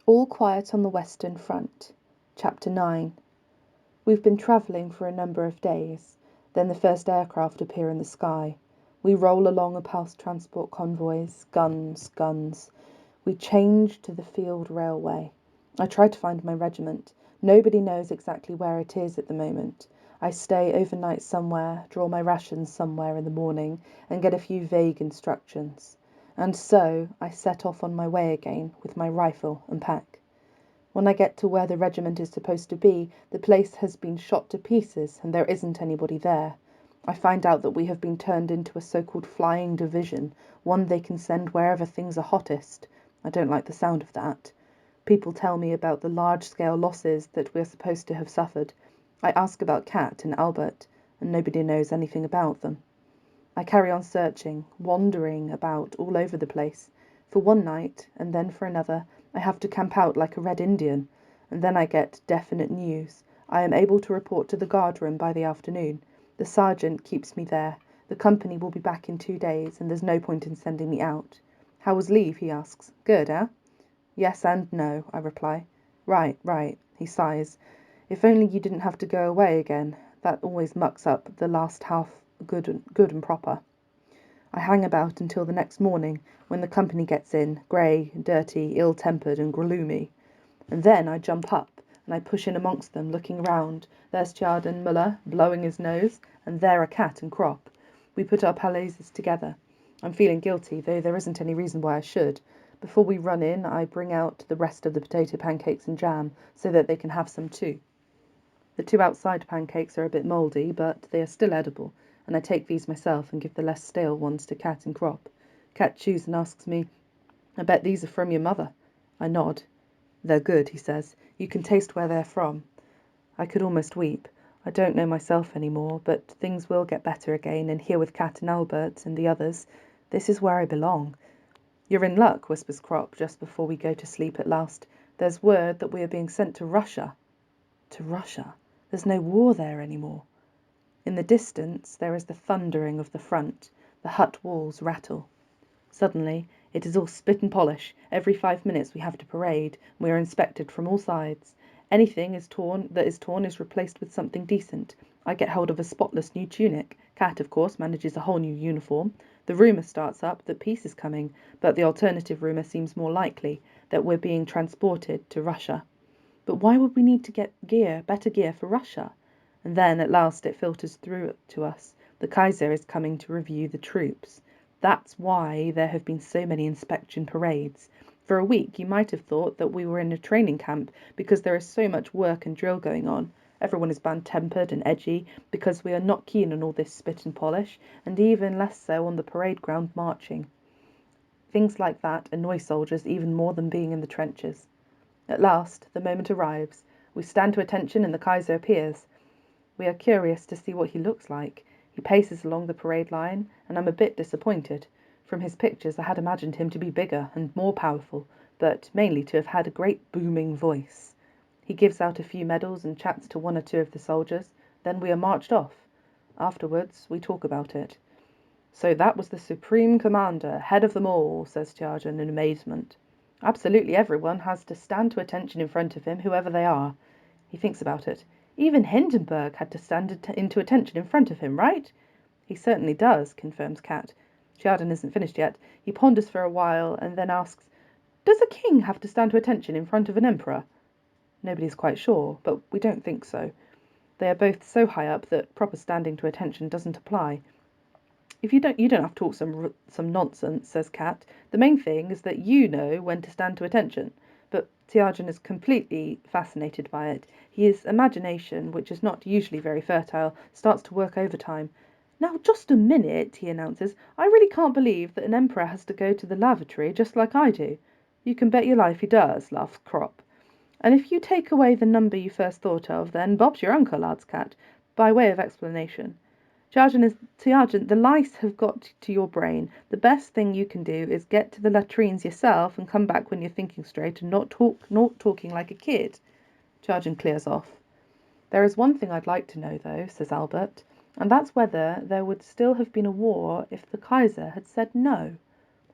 All quiet on the Western Front. Chapter 9. We've been travelling for a number of days. Then the first aircraft appear in the sky. We roll along past transport convoys, guns, guns. We change to the field railway. I try to find my regiment. Nobody knows exactly where it is at the moment. I stay overnight somewhere, draw my rations somewhere in the morning, and get a few vague instructions. And so I set off on my way again with my rifle and pack. When I get to where the regiment is supposed to be, the place has been shot to pieces and there isn't anybody there. I find out that we have been turned into a so-called flying division, one they can send wherever things are hottest. I don't like the sound of that. People tell me about the large-scale losses that we're supposed to have suffered. I ask about Kat and Albert, and nobody knows anything about them. I carry on searching, wandering about all over the place. For one night, and then for another, I have to camp out like a Red Indian, and then I get definite news. I am able to report to the guard-room by the afternoon. The sergeant keeps me there. The company will be back in 2 days, and there's no point in sending me out. How was leave, he asks. Good, eh? Yes and no, I reply. Right, he sighs. If only you didn't have to go away again. That always mucks up the last half good and proper. I hang about until the next morning, when the company gets in, grey, dirty, ill-tempered and gloomy. And then I jump up, and I push in amongst them, looking round. There's Gerard and Muller, blowing his nose, and there are Cat and Crop. We put our palaces together. I'm feeling guilty, though there isn't any reason why I should. Before we run in, I bring out the rest of the potato pancakes and jam, so that they can have some too. The 2 outside pancakes are a bit mouldy, but they are still edible, and I take these myself and give the less stale ones to Cat and Crop. Cat chews and asks me, I bet these are from your mother. I nod. They're good, he says. You can taste where they're from. I could almost weep. I don't know myself any more, but things will get better again, and here with Cat and Albert and the others, this is where I belong. You're in luck, whispers Crop just before we go to sleep at last. There's word that we are being sent to Russia. To Russia? There's no war there any more. In the distance there is the thundering of the front. The hut walls rattle. Suddenly it is all spit and polish. Every 5 minutes we have to parade. We are inspected from all sides. Anything that is torn is replaced with something decent. I get hold of a spotless new tunic. Cat, of course, manages a whole new uniform. The rumour starts up that peace is coming, but the alternative rumour seems more likely, that we're being transported to Russia. But why would we need to get better gear for Russia? And then at last it filters through to us. The Kaiser is coming to review the troops. That's why there have been so many inspection parades. For a week you might have thought that we were in a training camp because there is so much work and drill going on. Everyone is bad-tempered and edgy because we are not keen on all this spit and polish, and even less so on the parade ground marching. Things like that annoy soldiers even more than being in the trenches. At last the moment arrives. We stand to attention and the Kaiser appears. We are curious to see what he looks like. He paces along the parade line, and I'm a bit disappointed. From his pictures I had imagined him to be bigger and more powerful, but mainly to have had a great booming voice. He gives out a few medals and chats to 1 or 2 of the soldiers. Then we are marched off. Afterwards we talk about it. So that was the Supreme Commander, head of them all, says Tiagen in amazement. Absolutely everyone has to stand to attention in front of him, whoever they are. He thinks about it. Even Hindenburg had to stand into attention in front of him, right? He certainly does, confirms Cat. Tiagen isn't finished yet. He ponders for a while and then asks, Does a king have to stand to attention in front of an emperor? Nobody's quite sure, but we don't think so. They are both so high up that proper standing to attention doesn't apply. You don't have to talk some nonsense, says Cat. The main thing is that you know when to stand to attention. But Tiagen is completely fascinated by it. His imagination, which is not usually very fertile, starts to work overtime. Now, just a minute, he announces. I really can't believe that an emperor has to go to the lavatory just like I do. You can bet your life he does, laughs Crop. And if you take away the number you first thought of, then Bob's your uncle, adds Cat, by way of explanation. Tiagen, the lice have got to your brain. The best thing you can do is get to the latrines yourself and come back when you're thinking straight and not talking like a kid. Tiagen clears off. There is one thing I'd like to know, though, says Albert, and that's whether there would still have been a war if the Kaiser had said no.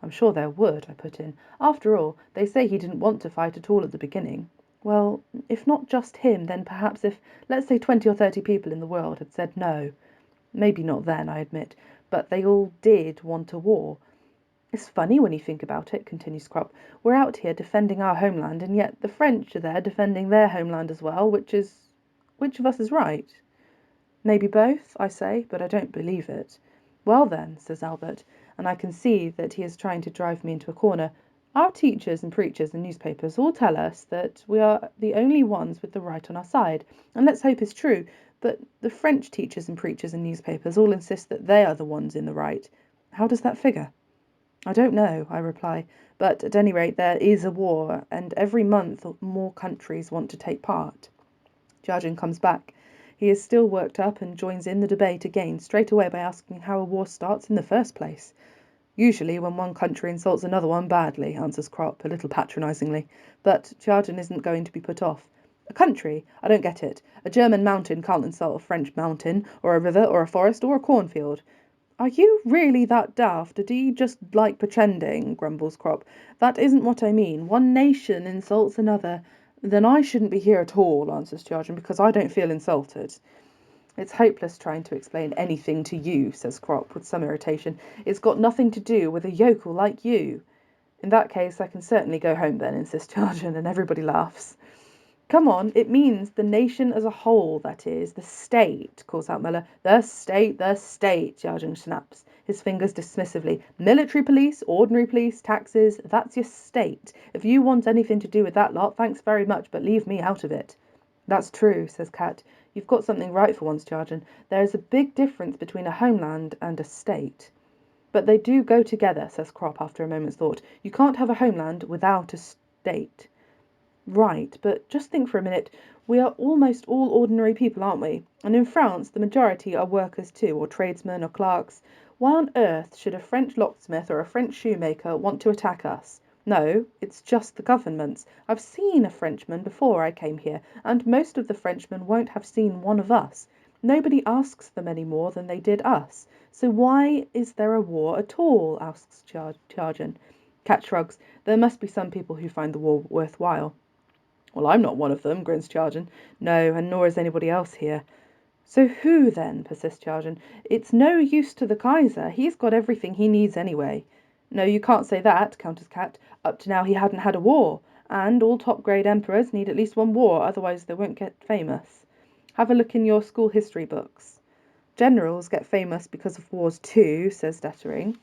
I'm sure there would, I put in. After all, they say he didn't want to fight at all at the beginning. Well, if not just him, then perhaps if, let's say 20 or 30 people in the world had said no. Maybe not then, I admit, but they all did want a war. It's funny when you think about it, continues Crop. We're out here defending our homeland, and yet the French are there defending their homeland as well, which of us is right? Maybe both, I say, but I don't believe it. Well then, says Albert, and I can see that he is trying to drive me into a corner, our teachers and preachers and newspapers all tell us that we are the only ones with the right on our side, and let's hope it's true, but the French teachers and preachers and newspapers all insist that they are the ones in the right. How does that figure? I don't know, I reply, but at any rate there is a war, and every month more countries want to take part. Jarjan comes back. He is still worked up and joins in the debate again, straight away by asking how a war starts in the first place. Usually when one country insults another one badly, answers Crop, a little patronisingly. But Jarjan isn't going to be put off. A country? I don't get it. A German mountain can't insult a French mountain, or a river, or a forest, or a cornfield. Are you really that daft, or do you just like pretending? Grumbles Crop. That isn't what I mean. One nation insults another. Then I shouldn't be here at all, answers Jarjan, because I don't feel insulted. It's hopeless trying to explain anything to you, says Crop, with some irritation. It's got nothing to do with a yokel like you. In that case, I can certainly go home then, insists Jarjan, and everybody laughs. Come on, it means the nation as a whole, that is, the state, calls out Muller. The state, Jarjan snaps, his fingers dismissively. Military police, ordinary police, taxes, that's your state. If you want anything to do with that lot, thanks very much, but leave me out of it. That's true, says Cat. You've got something right for once, Jarjan. There is a big difference between a homeland and a state. But they do go together, says Crop after a moment's thought. You can't have a homeland without a state. Right, but just think for a minute. We are almost all ordinary people, aren't we? And in France, the majority are workers too, or tradesmen, or clerks. Why on earth should a French locksmith or a French shoemaker want to attack us? No, it's just the governments. I've seen a Frenchman before I came here, and most of the Frenchmen won't have seen one of us. Nobody asks them any more than they did us. So why is there a war at all? Asks Jarjan. Cat shrugs. There must be some people who find the war worthwhile. Well, I'm not one of them, grins Jarjan. No, and nor is anybody else here. So who, then? Persists Jarjan. It's no use to the Kaiser. He's got everything he needs anyway. No, you can't say that, counters Cat. Up to now he hadn't had a war, and all top-grade emperors need at least one war, otherwise they won't get famous. Have a look in your school history books. Generals get famous because of wars too, says Dettering.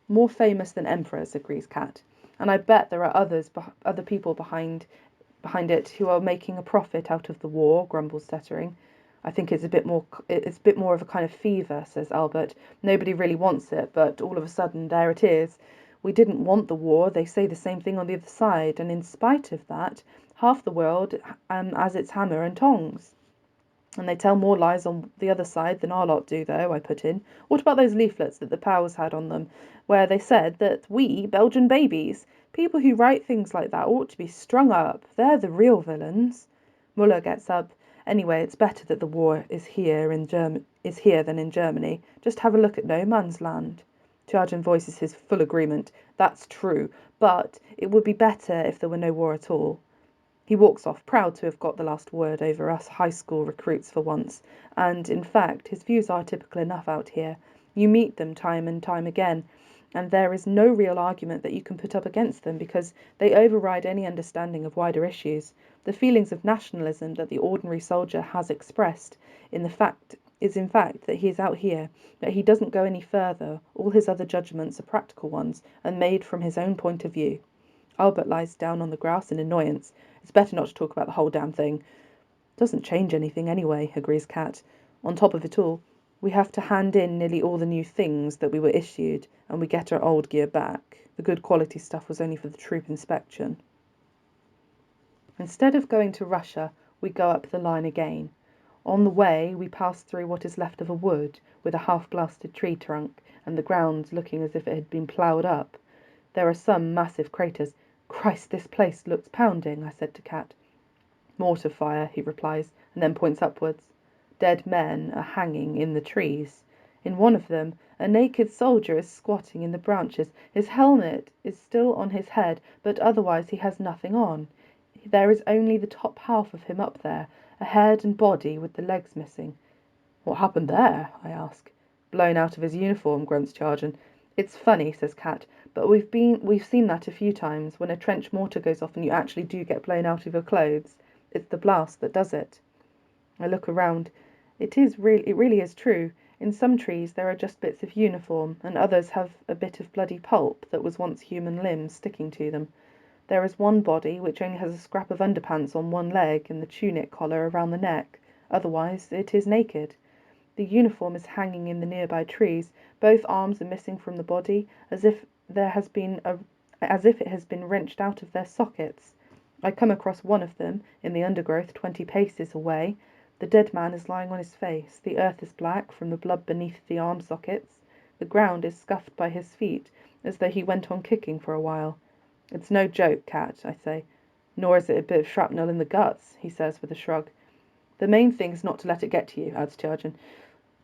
More famous than emperors, agrees Cat. And I bet there are other people behind it who are making a profit out of the war, grumbles Dettering. I think it's a bit more of a kind of fever, says Albert. Nobody really wants it, but all of a sudden there it is. We didn't want the war, they say the same thing on the other side, and in spite of that, half the world has its hammer and tongs. And they tell more lies on the other side than our lot do, though, I put in. What about those leaflets that the powers had on them, where they said that we, Belgian babies, people who write things like that ought to be strung up. They're the real villains. Muller gets up. Anyway, it's better that the war is here than in Germany. Just have a look at No Man's Land. Jarjan voices his full agreement. That's true, but it would be better if there were no war at all. He walks off, proud to have got the last word over us high school recruits for once, and, in fact, his views are typical enough out here. You meet them time and time again, and there is no real argument that you can put up against them because they override any understanding of wider issues. The feelings of nationalism that the ordinary soldier has expressed in fact that he is out here, that he doesn't go any further. All his other judgments are practical ones and made from his own point of view. Albert lies down on the grass in annoyance. It's better not to talk about the whole damn thing. Doesn't change anything anyway, agrees Cat. On top of it all, we have to hand in nearly all the new things that we were issued, and we get our old gear back. The good quality stuff was only for the troop inspection. Instead of going to Russia, we go up the line again. On the way, we pass through what is left of a wood, with a half-blasted tree trunk, and the ground looking as if it had been ploughed up. There are some massive craters. Christ, this place looks pounding, I said to Cat. Mortar fire, he replies, and then points upwards. Dead men are hanging in the trees. In one of them, a naked soldier is squatting in the branches. His helmet is still on his head, but otherwise he has nothing on. There is only the top half of him up there, a head and body with the legs missing. "What happened there?" I ask. "Blown out of his uniform," grunts Chargen. "It's funny," says Cat, "but we've seen that a few times, when a trench mortar goes off and you actually do get blown out of your clothes. It's the blast that does it." I look around. It really is true. In some trees there are just bits of uniform, and others have a bit of bloody pulp that was once human limbs sticking to them. There is one body which only has a scrap of underpants on one leg and the tunic collar around the neck. Otherwise it is naked. The uniform is hanging in the nearby trees. Both arms are missing from the body, as if it has been wrenched out of their sockets. I come across one of them, in the undergrowth 20 paces away. The dead man is lying on his face. The earth is black from the blood beneath the arm sockets. The ground is scuffed by his feet, as though he went on kicking for a while. "It's no joke, Cat," I say. "Nor is it a bit of shrapnel in the guts," he says with a shrug. "The main thing is not to let it get to you," adds Chargen.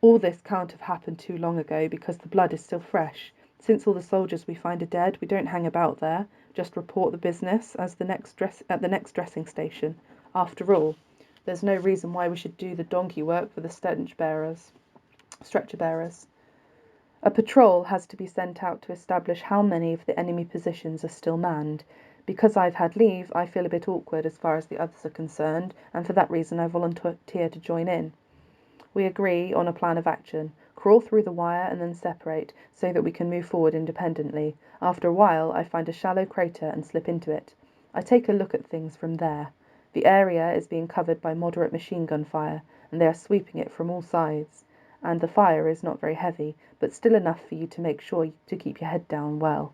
"All this can't have happened too long ago, because the blood is still fresh. Since all the soldiers we find are dead, we don't hang about there. Just report the business at the next dressing station. After all, there's no reason why we should do the donkey work for the stretcher bearers. A patrol has to be sent out to establish how many of the enemy positions are still manned. Because I've had leave, I feel a bit awkward as far as the others are concerned, and for that reason I volunteer to join in. We agree on a plan of action, crawl through the wire and then separate, so that we can move forward independently. After a while I find a shallow crater and slip into it. I take a look at things from there. The area is being covered by moderate machine gun fire, and they are sweeping it from all sides. And the fire is not very heavy, but still enough for you to make sure to keep your head down well.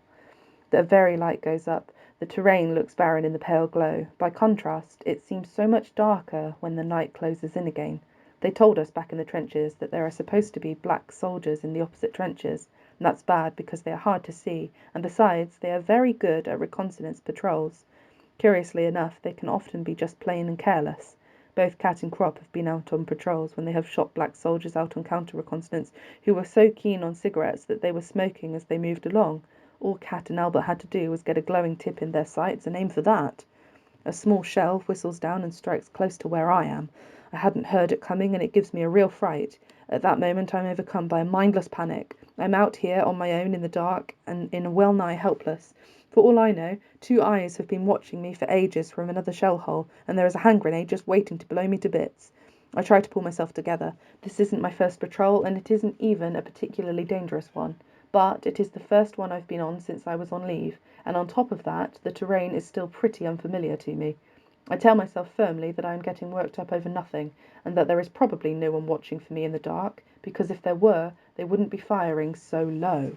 The very light goes up. The terrain looks barren in the pale glow. By contrast, it seems so much darker when the night closes in again. They told us back in the trenches that there are supposed to be black soldiers in the opposite trenches, and that's bad because they are hard to see, and besides, they are very good at reconnaissance patrols. Curiously enough, they can often be just plain and careless. Both Cat and Crop have been out on patrols when they have shot black soldiers out on counter-reconnaissance who were so keen on cigarettes that they were smoking as they moved along. All Cat and Albert had to do was get a glowing tip in their sights and aim for that. A small shell whistles down and strikes close to where I am. I hadn't heard it coming, and it gives me a real fright. At that moment I'm overcome by a mindless panic. I'm out here on my own in the dark, and in well-nigh helpless. For all I know, 2 eyes have been watching me for ages from another shell hole, and there is a hand grenade just waiting to blow me to bits. I try to pull myself together. This isn't my first patrol, and it isn't even a particularly dangerous one. But it is the first one I've been on since I was on leave, and on top of that, the terrain is still pretty unfamiliar to me. I tell myself firmly that I am getting worked up over nothing, and that there is probably no one watching for me in the dark, because if there were, they wouldn't be firing so low.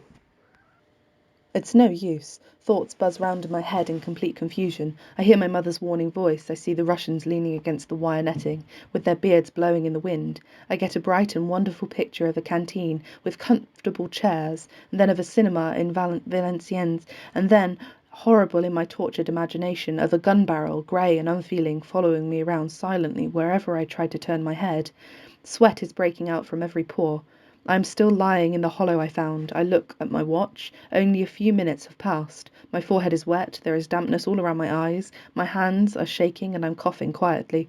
It's no use. Thoughts buzz round in my head in complete confusion. I hear my mother's warning voice. I see the Russians leaning against the wire netting, with their beards blowing in the wind. I get a bright and wonderful picture of a canteen with comfortable chairs, and then of a cinema in Valenciennes, and then, horrible in my tortured imagination, of a gun barrel, grey and unfeeling, following me around silently wherever I try to turn my head. Sweat is breaking out from every pore. I am still lying in the hollow I found. I look at my watch. Only a few minutes have passed. My forehead is wet. There is dampness all around my eyes. My hands are shaking and I'm coughing quietly.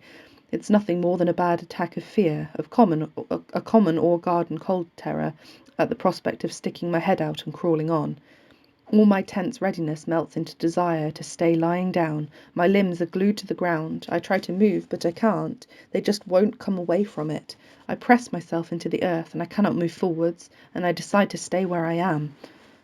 It's nothing more than a bad attack of fear, a common or garden cold terror at the prospect of sticking my head out and crawling on. All my tense readiness melts into desire to stay lying down. My limbs are glued to the ground. I try to move, but I can't. They just won't come away from it. I press myself into the earth, and I cannot move forwards, and I decide to stay where I am.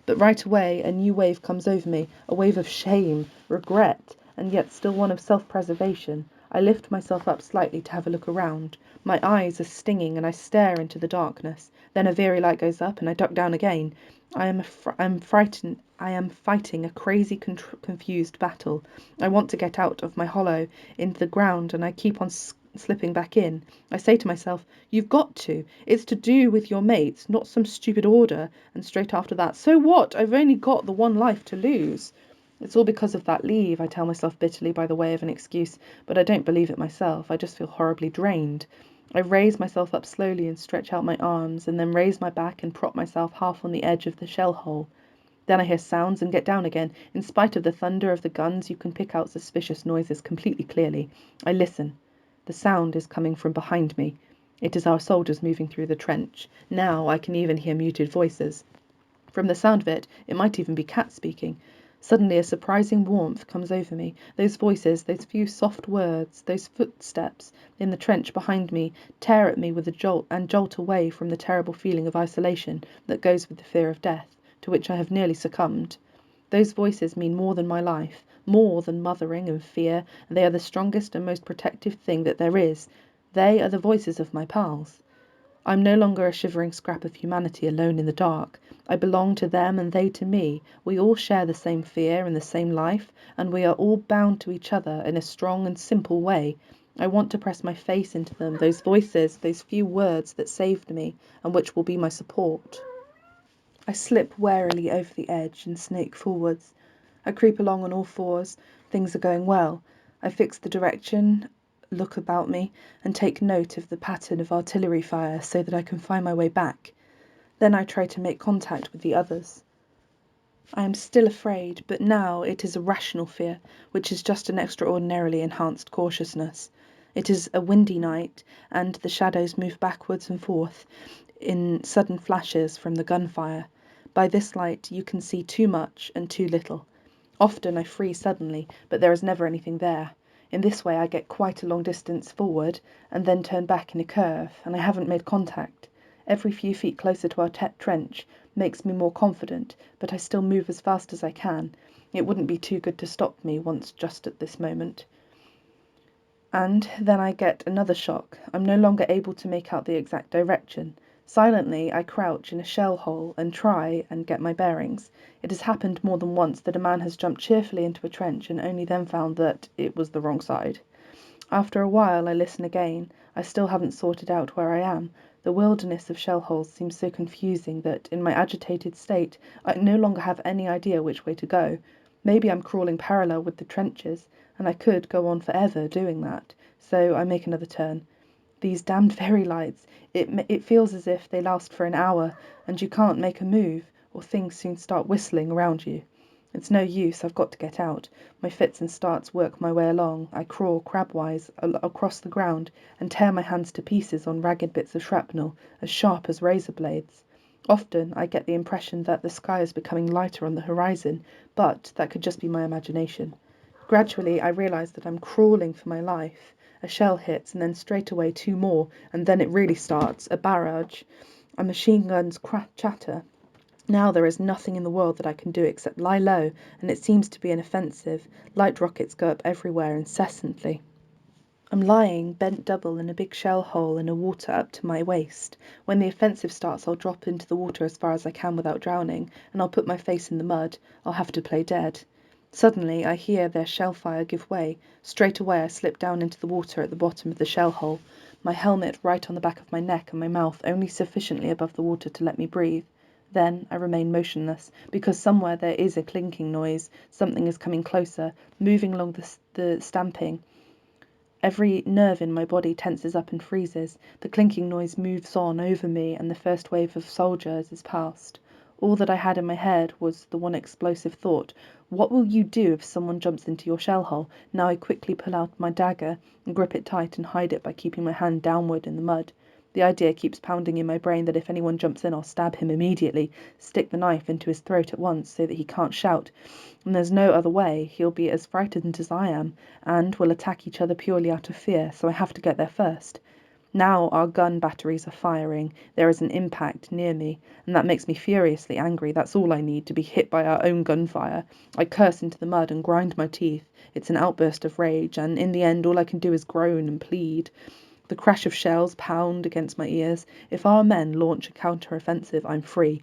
But right away a new wave comes over me, a wave of shame, regret, and yet still one of self-preservation. I lift myself up slightly to have a look around. My eyes are stinging, and I stare into the darkness. Then a very light goes up, and I duck down again. I am frightened. I am fighting a crazy, confused battle. I want to get out of my hollow into the ground, and I keep on slipping back in. I say to myself, "You've got to. It's to do with your mates, not some stupid order." And straight after that, "So what? I've only got the one life to lose." It's all because of that leave, I tell myself bitterly by the way of an excuse, but I don't believe it myself. I just feel horribly drained. I raise myself up slowly and stretch out my arms, and then raise my back and prop myself half on the edge of the shell hole. Then I hear sounds and get down again. In spite of the thunder of the guns, you can pick out suspicious noises completely clearly. I listen. The sound is coming from behind me. It is our soldiers moving through the trench. Now I can even hear muted voices. From the sound of it, it might even be cats speaking. Suddenly a surprising warmth comes over me. Those voices, those few soft words, those footsteps in the trench behind me tear at me with a jolt and jolt away from the terrible feeling of isolation that goes with the fear of death, to which I have nearly succumbed. Those voices mean more than my life, more than mothering and fear, and they are the strongest and most protective thing that there is. They are the voices of my pals. I'm no longer a shivering scrap of humanity alone in the dark. I belong to them and they to me. We all share the same fear and the same life, and we are all bound to each other in a strong and simple way. I want to press my face into them, those voices, those few words that saved me, and which will be my support. I slip warily over the edge and snake forwards. I creep along on all fours. Things are going well. I fix the direction, look about me, and take note of the pattern of artillery fire so that I can find my way back. Then I try to make contact with the others. I am still afraid, but now it is a rational fear, which is just an extraordinarily enhanced cautiousness. It is a windy night, and the shadows move backwards and forth in sudden flashes from the gunfire. By this light you can see too much and too little. Often I freeze suddenly, but there is never anything there. In this way I get quite a long distance forward, and then turn back in a curve, and I haven't made contact. Every few feet closer to our trench makes me more confident, but I still move as fast as I can. It wouldn't be too good to stop me once just at this moment. And then I get another shock. I'm no longer able to make out the exact direction. Silently I crouch in a shell hole and try and get my bearings. It has happened more than once that a man has jumped cheerfully into a trench and only then found that it was the wrong side. After a while I listen again. I still haven't sorted out where I am. The wilderness of shell holes seems so confusing that, in my agitated state, I no longer have any idea which way to go. Maybe I'm crawling parallel with the trenches, and I could go on forever doing that. So I make another turn. These damned fairy lights, it feels as if they last for an hour, and you can't make a move, or things soon start whistling around you. It's no use, I've got to get out. My fits and starts work my way along. I crawl crabwise across the ground and tear my hands to pieces on ragged bits of shrapnel, as sharp as razor blades. Often I get the impression that the sky is becoming lighter on the horizon, but that could just be my imagination. Gradually I realise that I'm crawling for my life. A shell hits, and then straight away two more, and then it really starts, a barrage. A machine gun's chatter. Now there is nothing in the world that I can do except lie low, and it seems to be an offensive. Light rockets go up everywhere incessantly. I'm lying bent double in a big shell hole in a water up to my waist. When the offensive starts, I'll drop into the water as far as I can without drowning, and I'll put my face in the mud. I'll have to play dead. Suddenly I hear their shell fire give way. Straight away I slip down into the water at the bottom of the shell hole, my helmet right on the back of my neck and my mouth only sufficiently above the water to let me breathe. Then I remain motionless, because somewhere there is a clinking noise. Something is coming closer, moving along the stamping. Every nerve in my body tenses up and freezes. The clinking noise moves on over me, and the first wave of soldiers is past. All that I had in my head was the one explosive thought: what will you do if someone jumps into your shell hole? Now I quickly pull out my dagger and grip it tight and hide it by keeping my hand downward in the mud. The idea keeps pounding in my brain that if anyone jumps in, I'll stab him immediately, stick the knife into his throat at once so that he can't shout. And there's no other way. He'll be as frightened as I am, and we'll attack each other purely out of fear, so I have to get there first. Now our gun batteries are firing. There is an impact near me, and that makes me furiously angry. That's all I need, to be hit by our own gunfire. I curse into the mud and grind my teeth. It's an outburst of rage, and in the end all I can do is groan and plead. The crash of shells pound against my ears. If our men launch a counter-offensive, I'm free.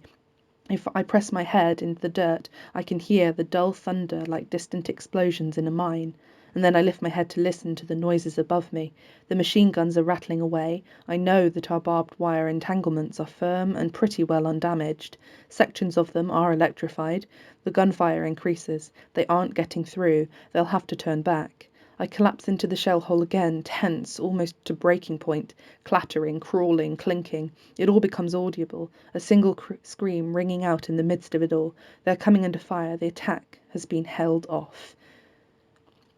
If I press my head into the dirt, I can hear the dull thunder like distant explosions in a mine. And then I lift my head to listen to the noises above me. The machine guns are rattling away. I know that our barbed wire entanglements are firm and pretty well undamaged. Sections of them are electrified. The gunfire increases. They aren't getting through. They'll have to turn back. I collapse into the shell hole again, tense, almost to breaking point, clattering, crawling, clinking. It all becomes audible, a single scream ringing out in the midst of it all. They're coming under fire. The attack has been held off.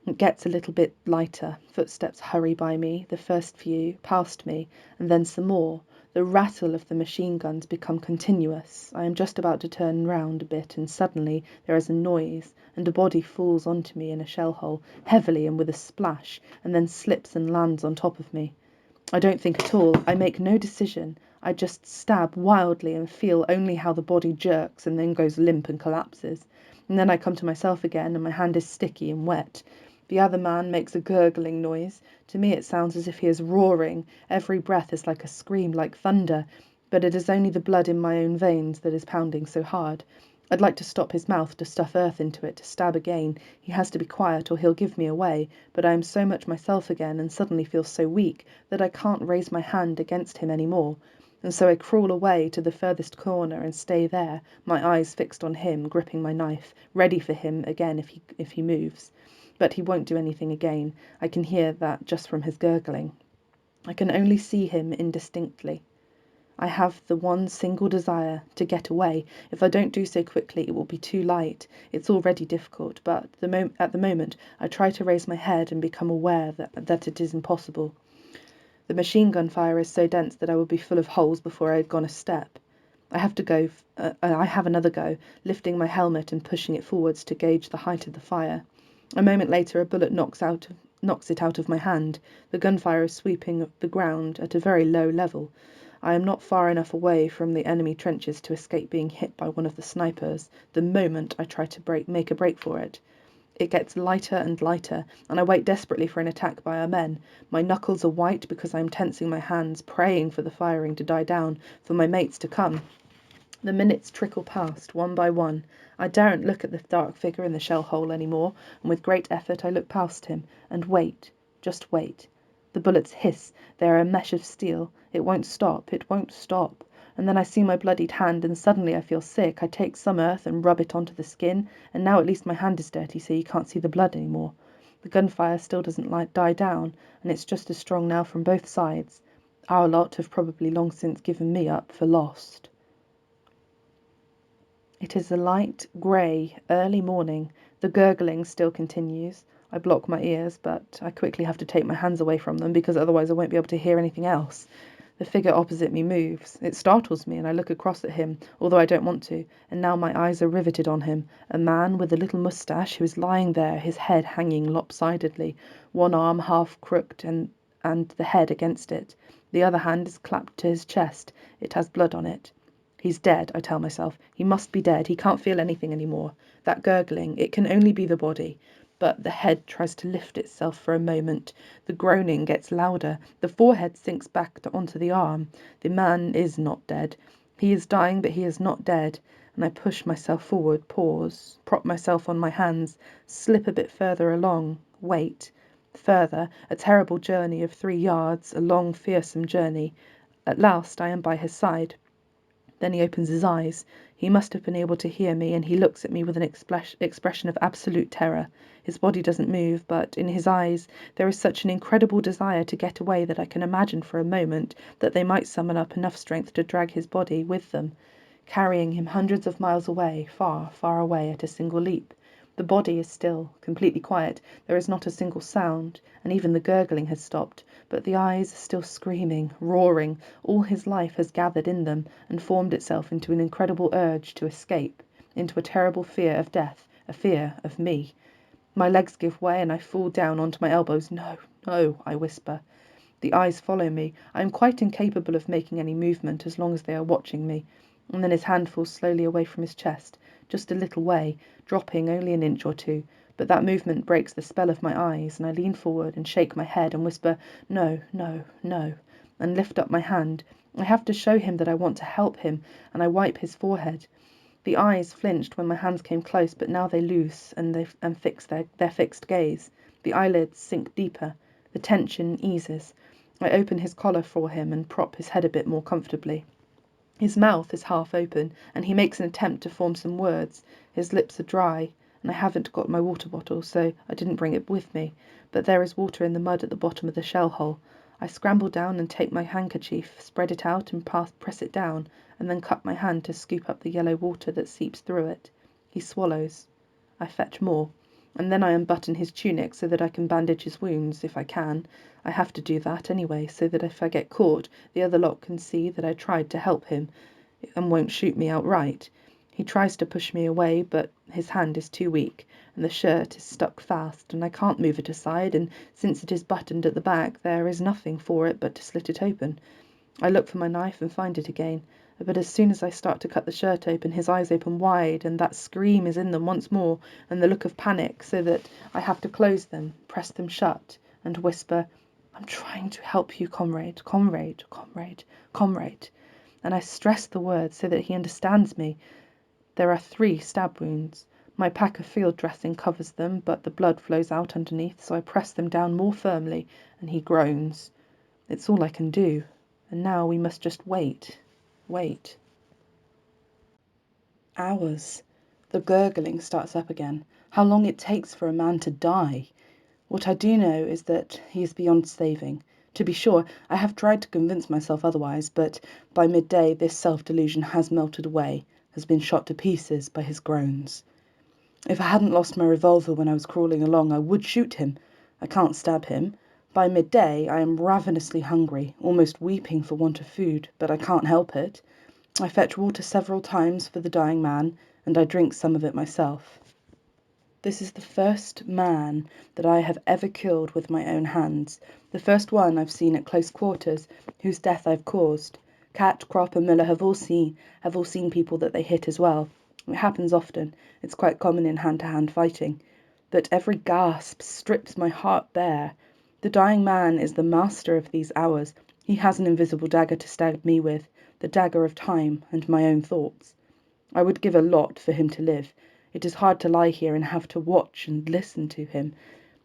It gets a little bit lighter. Footsteps hurry by me, the first few, past me, and then some more. The rattle of the machine guns become continuous. I am just about to turn round a bit, and suddenly there is a noise, and a body falls onto me in a shell hole, heavily and with a splash, and then slips and lands on top of me. I don't think at all. I make no decision. I just stab wildly and feel only how the body jerks and then goes limp and collapses. And then I come to myself again, and my hand is sticky and wet. The other man makes a gurgling noise. To me it sounds as if he is roaring. Every breath is like a scream, like thunder. But it is only the blood in my own veins that is pounding so hard. I'd like to stop his mouth, to stuff earth into it, to stab again. He has to be quiet or he'll give me away. But I am so much myself again, and suddenly feel so weak, that I can't raise my hand against him any more. And so I crawl away to the furthest corner and stay there, my eyes fixed on him, gripping my knife, ready for him again if he moves. But he won't do anything again. I can hear that just from his gurgling. I can only see him indistinctly. I have the one single desire, to get away. If I don't do so quickly, it will be too late. It's already difficult, but at the moment I try to raise my head and become aware that it is impossible. The machine gun fire is so dense that I would be full of holes before I had gone a step. I have another go, lifting my helmet and pushing it forwards to gauge the height of the fire. A moment later a bullet knocks it out of my hand. The gunfire is sweeping the ground at a very low level. I am not far enough away from the enemy trenches to escape being hit by one of the snipers, the moment I try to make a break for it. It gets lighter and lighter, and I wait desperately for an attack by our men. My knuckles are white because I am tensing my hands, praying for the firing to die down, for my mates to come. The minutes trickle past, one by one. I daren't look at the dark figure in the shell hole any more, and with great effort I look past him, and wait, just wait. The bullets hiss. They are a mesh of steel. It won't stop, it won't stop. And then I see my bloodied hand, and suddenly I feel sick. I take some earth and rub it onto the skin, and now at least my hand is dirty, so you can't see the blood any more. The gunfire still doesn't die down, and it's just as strong now from both sides. Our lot have probably long since given me up for lost. It is a light, grey, early morning. The gurgling still continues. I block my ears, but I quickly have to take my hands away from them, because otherwise I won't be able to hear anything else. The figure opposite me moves. It startles me, and I look across at him, although I don't want to, and now my eyes are riveted on him. A man with a little moustache who is lying there, his head hanging lopsidedly, one arm half crooked and the head against it. The other hand is clapped to his chest. It has blood on it. He's dead, I tell myself. He must be dead. He can't feel anything any more. That gurgling, it can only be the body. But the head tries to lift itself for a moment. The groaning gets louder. The forehead sinks back onto the arm. The man is not dead. He is dying, but he is not dead. And I push myself forward, pause, prop myself on my hands, slip a bit further along, wait. Further, a terrible journey of 3 yards, a long, fearsome journey. At last I am by his side. Then he opens his eyes. He must have been able to hear me, and he looks at me with an expression of absolute terror. His body doesn't move, but in his eyes there is such an incredible desire to get away that I can imagine for a moment that they might summon up enough strength to drag his body with them, carrying him hundreds of miles away, far, far away at a single leap. The body is still, completely quiet. There is not a single sound, and even the gurgling has stopped, but the eyes are still screaming, roaring. All his life has gathered in them and formed itself into an incredible urge to escape, into a terrible fear of death, a fear of me. My legs give way, and I fall down onto my elbows. "No, no," I whisper. The eyes follow me. I am quite incapable of making any movement as long as they are watching me. And then his hand falls slowly away from his chest, just a little way, dropping only an inch or two. But that movement breaks the spell of my eyes, and I lean forward and shake my head and whisper, "No, no, no," and lift up my hand. I have to show him that I want to help him, and I wipe his forehead. The eyes flinched when my hands came close, but now they loose and fix their fixed gaze. The eyelids sink deeper. The tension eases. I open his collar for him and prop his head a bit more comfortably. His mouth is half open, and he makes an attempt to form some words. His lips are dry, and I haven't got my water bottle, so I didn't bring it with me, but there is water in the mud at the bottom of the shell hole. I scramble down and take my handkerchief, spread it out and press it down, and then cup my hand to scoop up the yellow water that seeps through it. He swallows. I fetch more, and then I unbutton his tunic so that I can bandage his wounds, if I can. I have to do that anyway, so that if I get caught, the other lot can see that I tried to help him, and won't shoot me outright. He tries to push me away, but his hand is too weak, and the shirt is stuck fast, and I can't move it aside, and since it is buttoned at the back, there is nothing for it but to slit it open. I look for my knife and find it again, but as soon as I start to cut the shirt open, his eyes open wide, and that scream is in them once more, and the look of panic, so that I have to close them, press them shut, and whisper, "I'm trying to help you, comrade, comrade, comrade, comrade." And I stress the words so that he understands me. There are 3 stab wounds. My pack of field dressing covers them, but the blood flows out underneath, so I press them down more firmly, and he groans. It's all I can do, and now we must just wait. Wait. Hours. The gurgling starts up again. How long it takes for a man to die. What I do know is that he is beyond saving. To be sure, I have tried to convince myself otherwise, but by midday this self-delusion has melted away, has been shot to pieces by his groans. If I hadn't lost my revolver when I was crawling along, I would shoot him. I can't stab him. By midday I am ravenously hungry, almost weeping for want of food, but I can't help it. I fetch water several times for the dying man, and I drink some of it myself. This is the first man that I have ever killed with my own hands, the first one I've seen at close quarters, whose death I've caused. Cat, Crop and Müller have all seen people that they hit as well. It happens often. It's quite common in hand-to-hand fighting. But every gasp strips my heart bare. The dying man is the master of these hours. He has an invisible dagger to stab me with, the dagger of time and my own thoughts. I would give a lot for him to live. It is hard to lie here and have to watch and listen to him.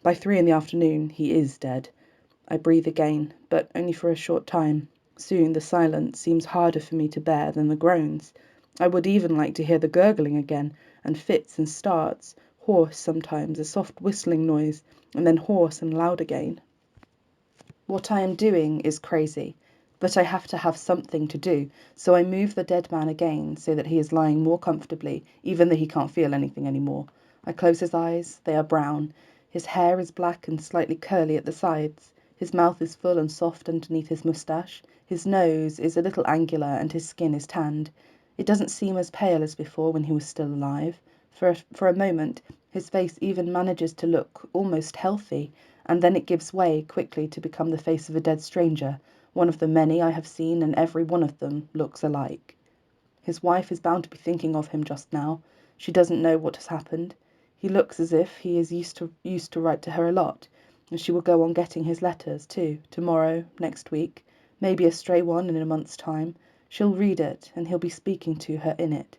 By 3 p.m, he is dead. I breathe again, but only for a short time. Soon the silence seems harder for me to bear than the groans. I would even like to hear the gurgling again, and fits and starts, hoarse sometimes, a soft whistling noise, and then hoarse and loud again. What I am doing is crazy, but I have to have something to do, so I move the dead man again so that he is lying more comfortably, even though he can't feel anything anymore. I close his eyes. They are brown. His hair is black and slightly curly at the sides. His mouth is full and soft underneath his moustache. His nose is a little angular and his skin is tanned. It doesn't seem as pale as before when he was still alive. For a moment his face even manages to look almost healthy, and then it gives way quickly to become the face of a dead stranger, one of the many I have seen, and every one of them looks alike. His wife is bound to be thinking of him just now. She doesn't know what has happened. He looks as if he is used to write to her a lot, and she will go on getting his letters too, tomorrow, next week, maybe a stray one in a month's time. She'll read it, and he'll be speaking to her in it.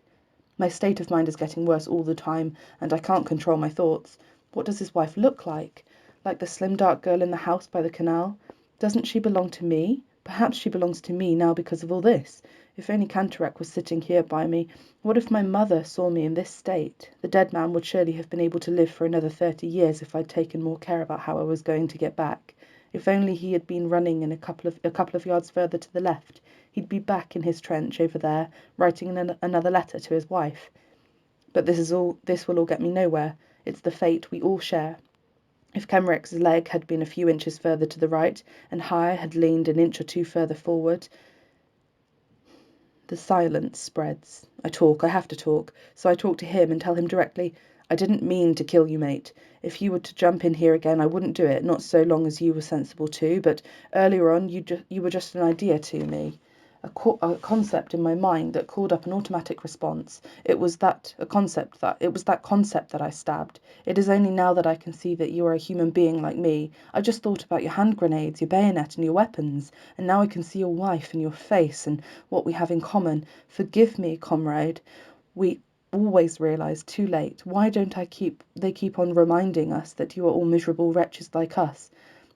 My state of mind is getting worse all the time, and I can't control my thoughts. What does his wife look like? Like the slim dark girl in the house by the canal? Doesn't she belong to me? Perhaps she belongs to me now because of all this. If only Canterec was sitting here by me. What if my mother saw me in this state? The dead man would surely have been able to live for another 30 years if I'd taken more care about how I was going to get back. If only he had been running in a couple of yards further to the left, he'd be back in his trench over there, writing another letter to his wife. But this will all get me nowhere. It's the fate we all share. If Kenrick's leg had been a few inches further to the right, and High had leaned an inch or two further forward. The silence spreads. I have to talk. So I talk to him and tell him directly, "I didn't mean to kill you, mate. If you were to jump in here again, I wouldn't do it, not so long as you were sensible too, but earlier on you were just an idea to me. A concept in my mind that called up an automatic response. It was that concept that I stabbed. It is only now that I can see that you are a human being like me. I just thought about your hand grenades, your bayonet and your weapons, and now I can see your wife and your face and what we have in common. Forgive me, comrade. We always realise too late. Why don't they keep on reminding us that you are all miserable wretches like us?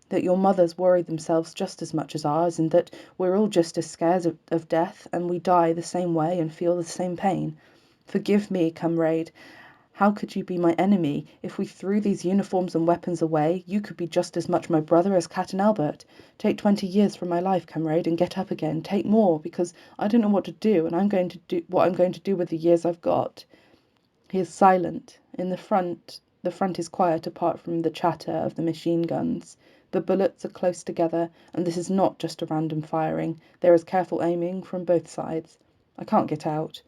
That your mothers worry themselves just as much as ours, and that we're all just as scared of death, and we die the same way and feel the same pain. Forgive me, comrade. How could you be my enemy? If we threw these uniforms and weapons away, you could be just as much my brother as Cat and Albert. Take 20 years from my life, comrade, and get up again. Take more, because I don't know what to do, and I'm going to do what I'm going to do with the years I've got. He is silent. In the front is quiet apart from the chatter of the machine guns. The bullets are close together, and this is not just a random firing. There is careful aiming from both sides. I can't get out.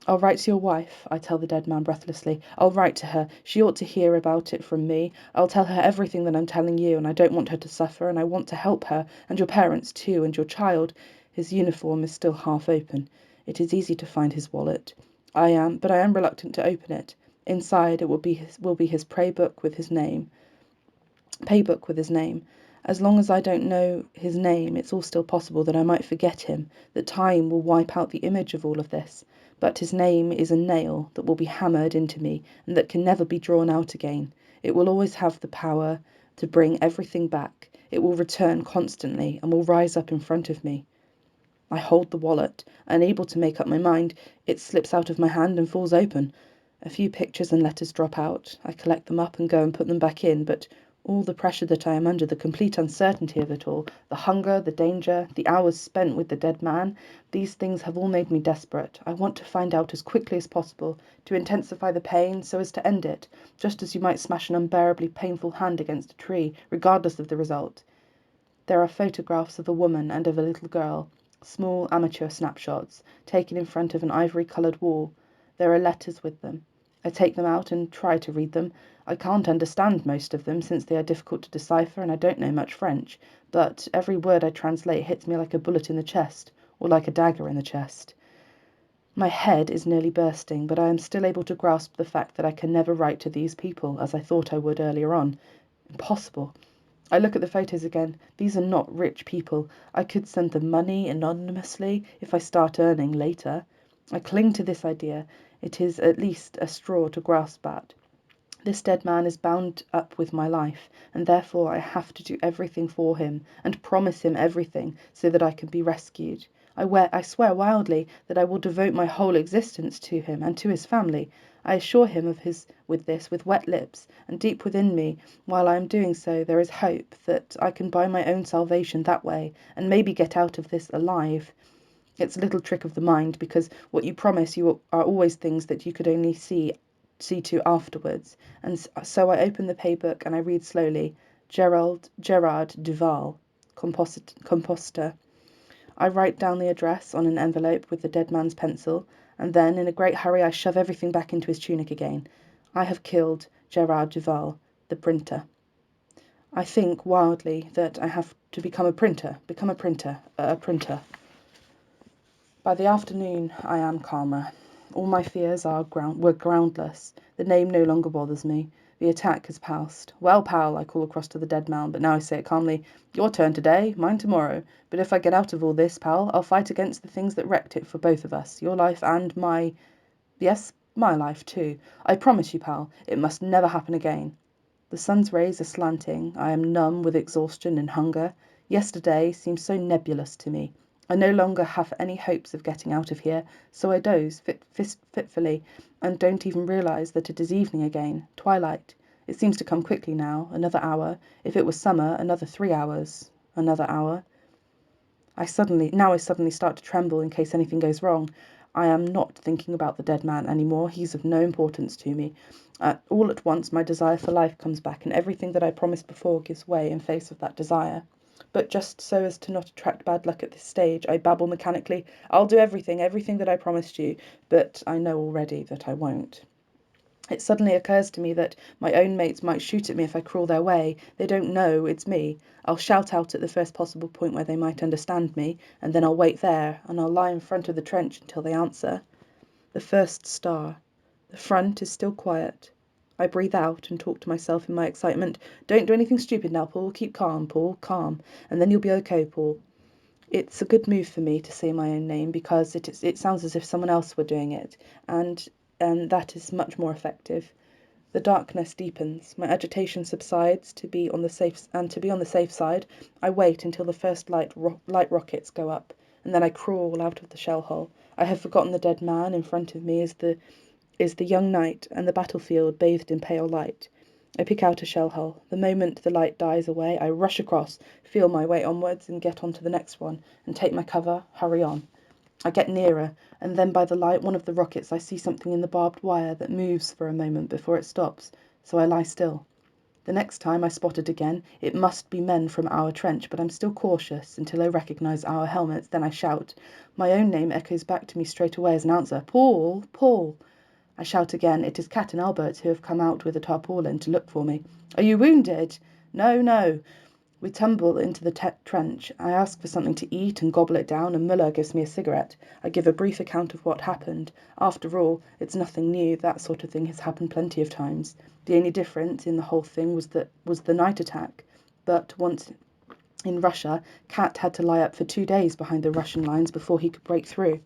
I'll write to your wife, I tell the dead man breathlessly. I'll write to her. She ought to hear about it from me. I'll tell her everything that I'm telling you, and I don't want her to suffer, and I want to help her, and your parents too, and your child. His uniform is still half open. It is easy to find his wallet. But I am reluctant to open it. Inside it will be his paybook with his name. As long as I don't know his name, it's all still possible that I might forget him, that time will wipe out the image of all of this. But his name is a nail that will be hammered into me and that can never be drawn out again. It will always have the power to bring everything back. It will return constantly and will rise up in front of me. I hold the wallet. Unable to make up my mind, it slips out of my hand and falls open. A few pictures and letters drop out. I collect them up and go and put them back in, but all the pressure that I am under, the complete uncertainty of it all, the hunger, the danger, the hours spent with the dead man, these things have all made me desperate. I want to find out as quickly as possible, to intensify the pain so as to end it, just as you might smash an unbearably painful hand against a tree, regardless of the result. There are photographs of a woman and of a little girl, small amateur snapshots, taken in front of an ivory-coloured wall. There are letters with them. I take them out and try to read them. I can't understand most of them, since they are difficult to decipher and I don't know much French, but every word I translate hits me like a bullet in the chest, or like a dagger in the chest. My head is nearly bursting, but I am still able to grasp the fact that I can never write to these people, as I thought I would earlier on. Impossible. I look at the photos again. These are not rich people. I could send them money anonymously if I start earning later. I cling to this idea. It is at least a straw to grasp at. This dead man is bound up with my life, and therefore I have to do everything for him, and promise him everything, so that I can be rescued. I swear wildly that I will devote my whole existence to him and to his family. I assure him of this with wet lips, and deep within me, while I am doing so, there is hope that I can buy my own salvation that way, and maybe get out of this alive. It's a little trick of the mind, because what you promise you are always things that you could only see to afterwards. And so I open the paybook and I read slowly, Gerard Duval, composter. I write down the address on an envelope with the dead man's pencil, and then, in a great hurry, I shove everything back into his tunic again. I have killed Gerard Duval, the printer. I think wildly that I have to become a printer. By the afternoon I am calmer. All my fears were groundless. The name no longer bothers me. The attack has passed. Well, pal, I call across to the dead man, but now I say it calmly. Your turn today, mine tomorrow. But if I get out of all this, pal, I'll fight against the things that wrecked it for both of us. Your life and my... Yes, my life too. I promise you, pal, it must never happen again. The sun's rays are slanting. I am numb with exhaustion and hunger. Yesterday seems so nebulous to me. I no longer have any hopes of getting out of here, so I doze fitfully and don't even realise that it is evening again, twilight. It seems to come quickly now, another hour. If it was summer, another 3 hours, another hour. I suddenly start to tremble in case anything goes wrong. I am not thinking about the dead man any more. He's of no importance to me. All at once my desire for life comes back, and everything that I promised before gives way in face of that desire. But just so as to not attract bad luck at this stage, I babble mechanically, I'll do everything that I promised you, but I know already that I won't. It suddenly occurs to me that my own mates might shoot at me if I crawl their way. They don't know it's me. I'll shout out at the first possible point where they might understand me, and then I'll wait there, and I'll lie in front of the trench until they answer. The first star. The front is still quiet. I breathe out and talk to myself in my excitement. Don't do anything stupid now, Paul. Keep calm, Paul, calm. And then you'll be okay, Paul. It's a good move for me to say my own name because it sounds as if someone else were doing it, and that is much more effective. The darkness deepens. My agitation subsides. To be on the safe side, I wait until the first light rockets go up, and then I crawl out of the shell hole. I have forgotten the dead man in front of me is the young night and the battlefield bathed in pale light. I pick out a shell hole. The moment the light dies away, I rush across, feel my way onwards, and get on to the next one, and take my cover, hurry on. I get nearer, and then by the light one of the rockets I see something in the barbed wire that moves for a moment before it stops, so I lie still. The next time I spot it again, it must be men from our trench, but I'm still cautious until I recognise our helmets. Then I shout. My own name echoes back to me straight away as an answer. Paul! Paul! I shout again. It is Cat and Albert who have come out with a tarpaulin to look for me. Are you wounded? No, no. We tumble into the trench. I ask for something to eat and gobble it down, and Muller gives me a cigarette. I give a brief account of what happened. After all, it's nothing new. That sort of thing has happened plenty of times. The only difference in the whole thing was the night attack. But once in Russia, Cat had to lie up for 2 days behind the Russian lines before he could break through.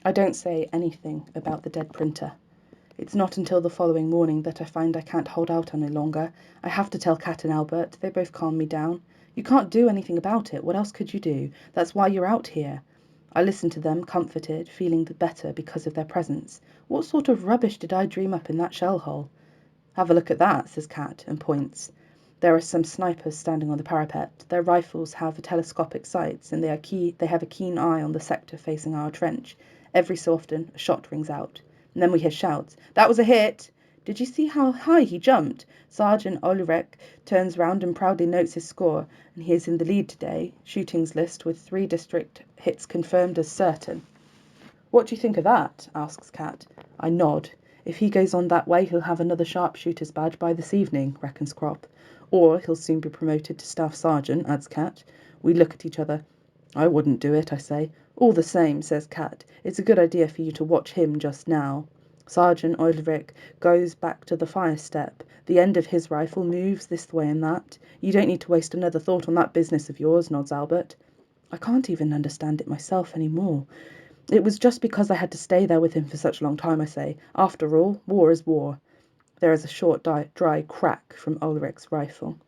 I don't say anything about the dead printer. It's not until the following morning that I find I can't hold out any longer. I have to tell Cat and Albert. They both calm me down. You can't do anything about it. What else could you do? That's why you're out here. I listen to them, comforted, feeling the better because of their presence. What sort of rubbish did I dream up in that shell hole? Have a look at that, says Cat, and points. There are some snipers standing on the parapet. Their rifles have telescopic sights, and they have a keen eye on the sector facing our trench. Every so often, a shot rings out. And then we hear shouts. That was a hit! Did you see how high he jumped? Sergeant Ulrich turns round and proudly notes his score, and he is in the lead today, shootings list with 3 district hits confirmed as certain. What do you think of that? Asks Cat. I nod. If he goes on that way, he'll have another sharpshooter's badge by this evening, reckons Crop. Or he'll soon be promoted to staff sergeant, adds Cat. We look at each other. I wouldn't do it, I say. All the same, says Cat, it's a good idea for you to watch him just now. Sergeant Ulrich goes back to the fire step. The end of his rifle moves this way and that. You don't need to waste another thought on that business of yours, nods Albert. I can't even understand it myself any more. It was just because I had to stay there with him for such a long time, I say. After all, war is war. There is a short, dry crack from Ulrich's rifle.